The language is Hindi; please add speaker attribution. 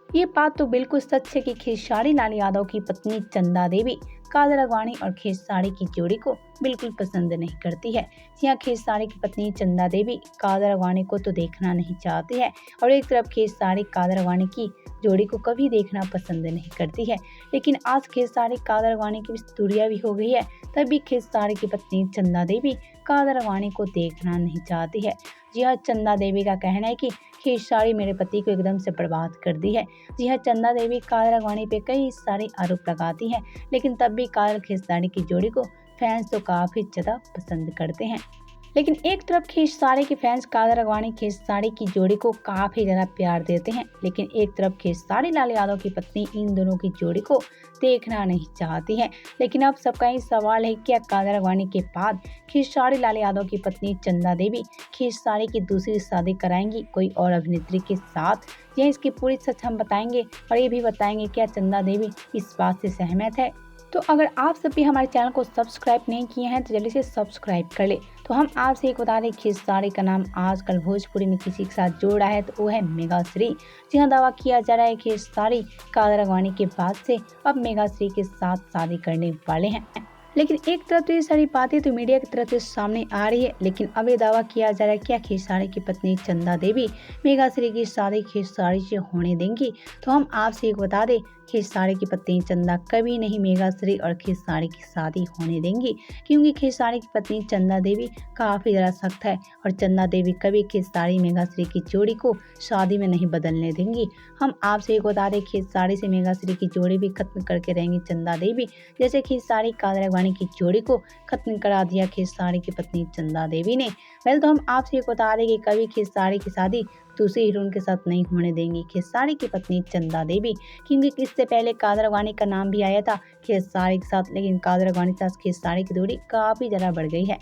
Speaker 1: ये बात तो बिल्कुल सच है कि खेसारी लाल यादव की पत्नी चंदा देवी काजल अडवाणी और खेसारी की जोड़ी को बिल्कुल पसंद नहीं करती है। यहाँ खेसारी की पत्नी चंदा देवी काजल अडवाणी को तो देखना नहीं चाहती है और एक तरफ खेसारी काजल अडवाणी की जोड़ी को कभी देखना पसंद नहीं करती है। लेकिन आज खेसारी काजल अडवाणी की दूरिया भी हो गई है, तब भी खेसारी की पत्नी चंदा देवी काजल अडवाणी को देखना नहीं चाहती है। जी हाँ, चंदा देवी का कहना है कि खेसारी मेरे पति को एकदम से बर्बाद कर दी है। जी हाँ, चंदा देवी काजल अडवाणी पे कई सारे आरोप लगाती हैं, लेकिन तब भी काजल खेसारी की जोड़ी को फैंस तो काफी ज्यादा पसंद करते हैं। लेकिन एक तरफ खेसारी के फैंस काजल अडवाणी खेसारी की जोड़ी को काफी ज्यादा प्यार देते हैं, लेकिन एक तरफ खेसारी लाल यादव की पत्नी इन दोनों की जोड़ी को देखना नहीं चाहती है। लेकिन अब सबका ही सवाल है, क्या काजल अडवाणी के बाद खेसारी लाल यादव की पत्नी चंदा देवी खेसारी की दूसरी शादी कराएंगी कोई और अभिनेत्री के साथ? यह इसकी पूरी सच हम बताएंगे और ये भी बताएंगे क्या चंदा देवी इस बात से सहमत है। तो अगर आप सब भी हमारे चैनल को सब्सक्राइब नहीं किए हैं तो जल्दी से सब्सक्राइब कर ले। तो हम आपसे एक बता दें, खेसारी का नाम आजकल भोजपुरी में किसी के साथ जोड़ा है तो वो है मेगा श्री। जी हाँ, दावा किया जा रहा है कि खेसारी काजल अडवाणी के बाद से अब मेगा श्री के साथ शादी करने वाले हैं। लेकिन एक तरफ तो ये सारी बातें तो मीडिया की तरफ से सामने आ रही है, लेकिन अब ये दावा किया जा रहा है क्या खेसारी की पत्नी चंदा देवी मेगा श्री की शादी खेसारी से होने देंगी? तो हम आपसे एक बता दें, खेसारी की पत्नी चंदा कभी नहीं मेगा श्री और खेसारी की शादी होने देंगी, क्योंकि खेसारी की पत्नी चंदा देवी काफी ज़्यादा सख्त है और चंदा देवी कभी खेसारी मेगा श्री की जोड़ी को शादी में नहीं बदलने देंगी। हम आपसे एक बता दें, खेसारी से मेगा श्री की जोड़ी भी खत्म करके रहेंगी चंदा देवी, जैसे खेसारी काजल अडवाणी की जोड़ी को खत्म करा दिया खेसारी की पत्नी चंदा देवी ने। तो हम आपसे ये बता दें कि कभी खेसारी की शादी दूसरे हीरोइन के साथ नहीं होने देंगी खेसारी की पत्नी चंदा देवी, क्योंकि इससे पहले काजल अडवाणी का नाम भी आया था खेसारी के साथ, लेकिन काजल अडवाणी के साथ खेसारी की दूरी काफी ज्यादा बढ़ गई है।